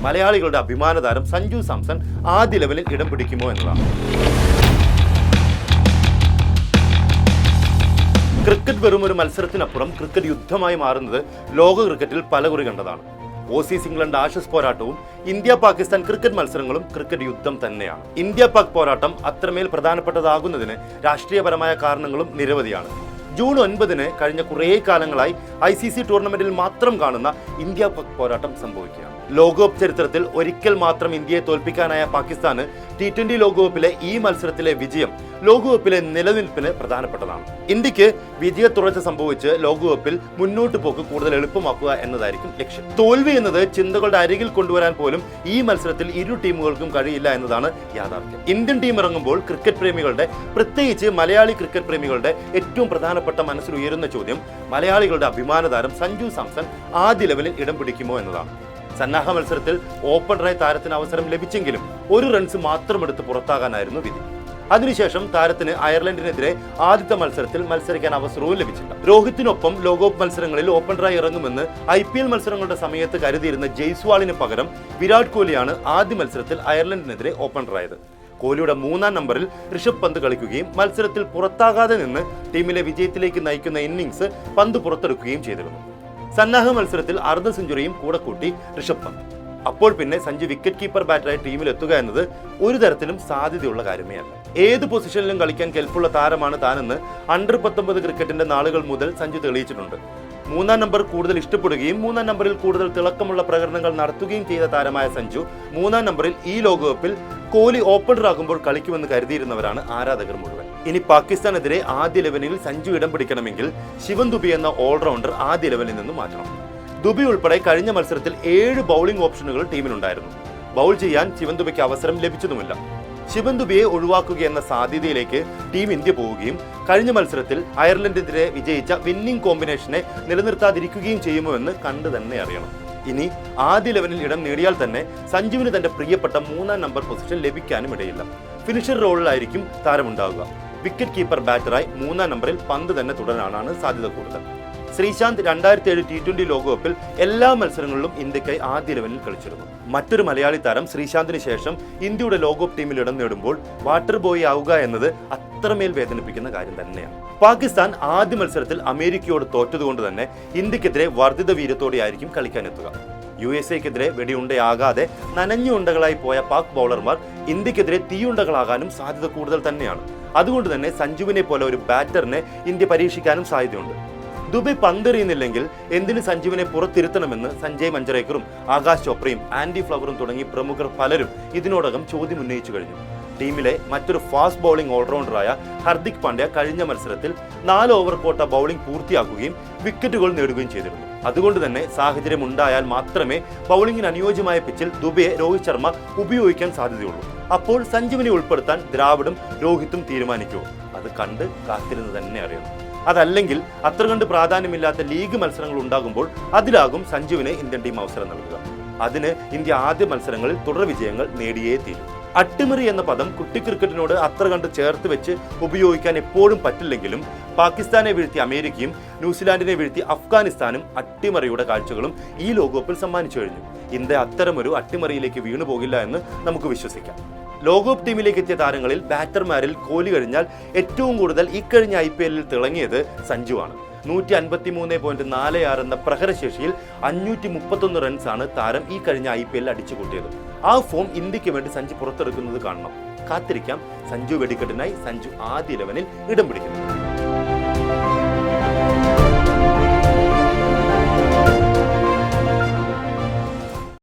മലയാളികളുടെ അഭിമാന താരം സഞ്ജു സാംസൺ ആദ്യ ലെവലിൽ ഇടം പിടിക്കുമോ എന്നതാണ്. ക്രിക്കറ്റ് വെറും ഒരു മത്സരത്തിനപ്പുറം ക്രിക്കറ്റ് യുദ്ധമായി മാറുന്നത് ലോക ക്രിക്കറ്റിൽ പലകുറി കണ്ടതാണ്. ഓസീസ് ഇംഗ്ലണ്ട് ആഷസ് പോരാട്ടവും ഇന്ത്യ പാകിസ്ഥാൻ ക്രിക്കറ്റ് മത്സരങ്ങളും ക്രിക്കറ്റ് യുദ്ധം തന്നെയാണ്. ഇന്ത്യ പാക് പോരാട്ടം അത്രമേൽ പ്രധാനപ്പെട്ടതാകുന്നതിന് രാഷ്ട്രീയപരമായ കാരണങ്ങളും നിരവധിയാണ്. ജൂൺ 9 കഴിഞ്ഞ കുറേ കാലങ്ങളായി ICC ടൂർണമെന്റിൽ മാത്രം കാണുന്ന ഇന്ത്യ പാക് പോരാട്ടം സംഭവിക്കുകയാണ്. ലോകകപ്പ് ചരിത്രത്തിൽ ഒരിക്കൽ മാത്രം ഇന്ത്യയെ തോൽപ്പിക്കാനായ പാകിസ്ഥാന് T20 ലോകകപ്പിലെ ഈ മത്സരത്തിലെ വിജയം ലോകകപ്പിലെ നിലനിൽപ്പിന് പ്രധാനപ്പെട്ടതാണ്. ഇന്ത്യക്ക് വിജയത്തുടർച്ച സംഭവിച്ച് ലോകകപ്പിൽ മുന്നോട്ട് പോക്ക് കൂടുതൽ എളുപ്പമാക്കുക എന്നതായിരിക്കും ലക്ഷ്യം. തോൽവി എന്നത് ചിന്തകളുടെ അരികിൽ കൊണ്ടുവരാൻ പോലും ഈ മത്സരത്തിൽ ഇരു ടീമുകൾക്കും കഴിയില്ല എന്നതാണ് യാഥാർത്ഥ്യം. ഇന്ത്യൻ ടീം ഇറങ്ങുമ്പോൾ ക്രിക്കറ്റ് പ്രേമികളുടെ, പ്രത്യേകിച്ച് മലയാളി ക്രിക്കറ്റ് പ്രേമികളുടെ ഏറ്റവും പ്രധാനപ്പെട്ട മനസ്സിൽ ഉയരുന്ന ചോദ്യം മലയാളികളുടെ അഭിമാന താരം സഞ്ജു സാംസൺ ആദ്യ ലെവലിൽ ഇടം പിടിക്കുമോ എന്നതാണ്. സന്നാഹ മത്സരത്തിൽ ഓപ്പണറായി താരത്തിന് അവസരം ലഭിച്ചെങ്കിലും 1 റൺസ് മാത്രം എടുത്ത് പുറത്താകാനായിരുന്നു വിധി. അതിനുശേഷം താരത്തിന് അയർലൻഡിനെതിരെ ആദ്യത്തെ മത്സരത്തിൽ മത്സരിക്കാൻ അവസരവും ലഭിച്ചില്ല. രോഹിത്തിനൊപ്പം ലോകകപ്പ് മത്സരങ്ങളിൽ ഓപ്പണറായി ഇറങ്ങുമെന്ന് IPL മത്സരങ്ങളുടെ സമയത്ത് കരുതിയിരുന്ന ജയ്സ്വാളിന് പകരം വിരാട് കോഹ്ലിയാണ് ആദ്യ മത്സരത്തിൽ അയർലൻഡിനെതിരെ ഓപ്പണറായത്. കോഹ്ലിയുടെ 3-ാം നമ്പറിൽ ഋഷഭ് പന്ത് കളിക്കുകയും മത്സരത്തിൽ പുറത്താകാതെ നിന്ന് ടീമിലെ വിജയത്തിലേക്ക് നയിക്കുന്ന ഇന്നിംഗ്സ് പന്ത് പുറത്തെടുക്കുകയും ചെയ്തിരുന്നു. സന്നാഹ മത്സരത്തിൽ അർദ്ധ സെഞ്ചുറിയും കൂടെ കൂട്ടി ഋഷഭ് പന്ത്. അപ്പോൾ പിന്നെ സഞ്ജു വിക്കറ്റ് കീപ്പർ ബാറ്ററായി ടീമിൽ എത്തുക എന്നത് ഒരു തരത്തിലും സാധ്യതയുള്ള കാര്യമേ അല്ല. ഏത് പൊസിഷനിലും കളിക്കാൻ കെൽപ്പുള്ള താരമാണ് താനെന്ന് അണ്ടർ-19 ക്രിക്കറ്റിന്റെ നാളുകൾ മുതൽ സഞ്ജു തെളിയിച്ചിട്ടുണ്ട്. 3-ാം നമ്പർ കൂടുതൽ ഇഷ്ടപ്പെടുകയും 3-ാം നമ്പറിൽ കൂടുതൽ തിളക്കമുള്ള പ്രകടനങ്ങൾ നടത്തുകയും ചെയ്ത താരമായ സഞ്ജു 3-ാം നമ്പറിൽ ഈ ലോകകപ്പിൽ കോഹ്ലി ഓപ്പണറാകുമ്പോൾ കളിക്കുമെന്ന് കരുതിയിരുന്നവരാണ് ആരാധകർ മുഴുവൻ. ഇനി പാകിസ്ഥാനെതിരെ ആദ്യ ലെവലിൽ സഞ്ജു ഇടം പിടിക്കണമെങ്കിൽ ശിവൻ ദുബെ എന്ന ഓൾറൗണ്ടർ ആദ്യ ലെവലിൽ നിന്ന് മാറ്റണം. ദുബെ ഉൾപ്പെടെ കഴിഞ്ഞ മത്സരത്തിൽ 7 ബൗളിംഗ് ഓപ്ഷനുകൾ ടീമിലുണ്ടായിരുന്നു. ബൗൾ ചെയ്യാൻ ശിവൻ ദുബെക്ക് അവസരം ലഭിച്ചതുമില്ല. ശിവൻ ദുബെയെ ഒഴിവാക്കുക എന്ന സാധ്യതയിലേക്ക് ടീം ഇന്ത്യ പോവുകയും കഴിഞ്ഞ മത്സരത്തിൽ അയർലൻഡിനെതിരെ വിജയിച്ച വിന്നിംഗ് കോമ്പിനേഷനെ നിലനിർത്താതിരിക്കുകയും ചെയ്യുമോ എന്ന് കണ്ടു തന്നെ അറിയണം. ഇനി ആദ്യ ലെവലിൽ ഇടം നേടിയാൽ തന്നെ സഞ്ജുവിന് തന്റെ പ്രിയപ്പെട്ട 3-ാം നമ്പർ പൊസിഷൻ ലഭിക്കാനും ഇടയില്ല. ഫിനിഷർ റോളിലായിരിക്കും താരമുണ്ടാവുക. വിക്കറ്റ് കീപ്പർ ബാറ്ററായി 3-ാം നമ്പറിൽ പന്ത് തന്നെ തുടരാനാണ് സാധ്യത കൂടുതൽ. ശ്രീശാന്ത് 2007 T20 ലോകകപ്പിൽ എല്ലാ മത്സരങ്ങളിലും ഇന്ത്യക്കായി ആദ്യ ലെവലിൽ കളിച്ചിരുന്നു. മറ്റൊരു മലയാളി താരം ശ്രീശാന്തിന് ശേഷം ഇന്ത്യയുടെ ലോകകപ്പ് ടീമിൽ ഇടം നേടുമ്പോൾ വാട്ടർ ബോയ് ആവുക എന്നത് അത്രമേൽ വേദനിപ്പിക്കുന്ന കാര്യം തന്നെയാണ്. പാകിസ്ഥാൻ ആദ്യ മത്സരത്തിൽ അമേരിക്കയോട് തോറ്റതുകൊണ്ട് തന്നെ ഇന്ത്യക്കെതിരെ വർദ്ധിത വീര്യത്തോടെയായിരിക്കും കളിക്കാനെത്തുക. USA-ക്കെതിരെ വെടിയുണ്ടയാകാതെ നനഞ്ഞുണ്ടകളായി പോയ പാക് ബൗളർമാർ ഇന്ത്യക്കെതിരെ തീയുണ്ടകളാകാനും സാധ്യത കൂടുതൽ തന്നെയാണ്. അതുകൊണ്ട് തന്നെ സഞ്ജുവിനെ പോലെ ഒരു ബാറ്ററിനെ ഇന്ത്യ പരീക്ഷിക്കാനും സാധ്യതയുണ്ട്. ദുബെ പന്തെറിയുന്നില്ലെങ്കിൽ എന്തിന് സഞ്ജുവിനെ പുറത്തിരുത്തണമെന്ന് സഞ്ജയ് മഞ്ചരേക്കറും ആകാശ് ചോപ്രയും ആൻഡി ഫ്ലവറും തുടങ്ങി പ്രമുഖർ പലരും ഇതിനോടകം ചോദ്യം ഉന്നയിച്ചു കഴിഞ്ഞു. ടീമിലെ മറ്റൊരു ഫാസ്റ്റ് ബൗളിംഗ് ഓൾറൗണ്ടറായ ഹർദിക് പാണ്ഡ്യ കഴിഞ്ഞ മത്സരത്തിൽ 4 ഓവർ കോട്ട ബൗളിംഗ് പൂർത്തിയാക്കുകയും വിക്കറ്റുകൾ നേടുകയും ചെയ്തിരുന്നു. അതുകൊണ്ട് തന്നെ സാഹചര്യം ഉണ്ടായാൽ മാത്രമേ ബൗളിംഗിന് അനുയോജ്യമായ പിച്ചിൽ ദുബെയെ രോഹിത് ശർമ്മ ഉപയോഗിക്കാൻ സാധ്യതയുള്ളൂ. അപ്പോൾ സഞ്ജുവിനെ ഉൾപ്പെടുത്താൻ ദ്രാവിഡും രോഹിത്തും തീരുമാനിക്കുമോ? അത് കണ്ട് കാത്തിരുന്ന് തന്നെ അറിയണം. അതല്ലെങ്കിൽ അത്ര കണ്ട് പ്രാധാന്യമില്ലാത്ത ലീഗ് മത്സരങ്ങൾ ഉണ്ടാകുമ്പോൾ അതിലാകും സഞ്ജുവിന് ഇന്ത്യൻ ടീം അവസരം നൽകുക. അതിന് ഇന്ത്യ ആദ്യ മത്സരങ്ങളിൽ തുടർ വിജയങ്ങൾ നേടിയേ തീരും. അട്ടിമറി എന്ന പദം കുട്ടി ക്രിക്കറ്റിനോട് അത്ര കണ്ട് ചേർത്ത് വെച്ച് ഉപയോഗിക്കാൻ എപ്പോഴും പറ്റില്ലെങ്കിലും പാകിസ്ഥാനെ വീഴ്ത്തി അമേരിക്കയും ന്യൂസിലാൻഡിനെ വീഴ്ത്തി അഫ്ഗാനിസ്ഥാനും അട്ടിമറിയുടെ കാഴ്ചകളും ഈ ലോകകപ്പിൽ സമ്മാനിച്ചു കഴിഞ്ഞു. ഇന്ത്യ അത്തരമൊരു അട്ടിമറിയിലേക്ക് വീണു പോകില്ല എന്ന് നമുക്ക് വിശ്വസിക്കാം. ലോകകപ്പ് ടീമിലേക്ക് എത്തിയ താരങ്ങളിൽ ബാറ്റർമാരിൽ കോഹ്ലി കഴിഞ്ഞാൽ ഏറ്റവും കൂടുതൽ ഇക്കഴിഞ്ഞ IPL തിളങ്ങിയത് സഞ്ജുവാണ്. 153.46 എന്ന പ്രഹരശേഷിയിൽ 531 റൺസാണ് താരം ഈ കഴിഞ്ഞ IPL അടിച്ചുകൂട്ടിയത്. ആ ഫോം ഇന്ത്യക്ക് വേണ്ടി സഞ്ജു പുറത്തെടുക്കുന്നത് കാണണം. കാത്തിരിക്കാം സഞ്ജു വെടിക്കെട്ടിനായി സഞ്ജു ആദ്യ ലെവലിൽ ഇടം പിടിക്കുന്നു.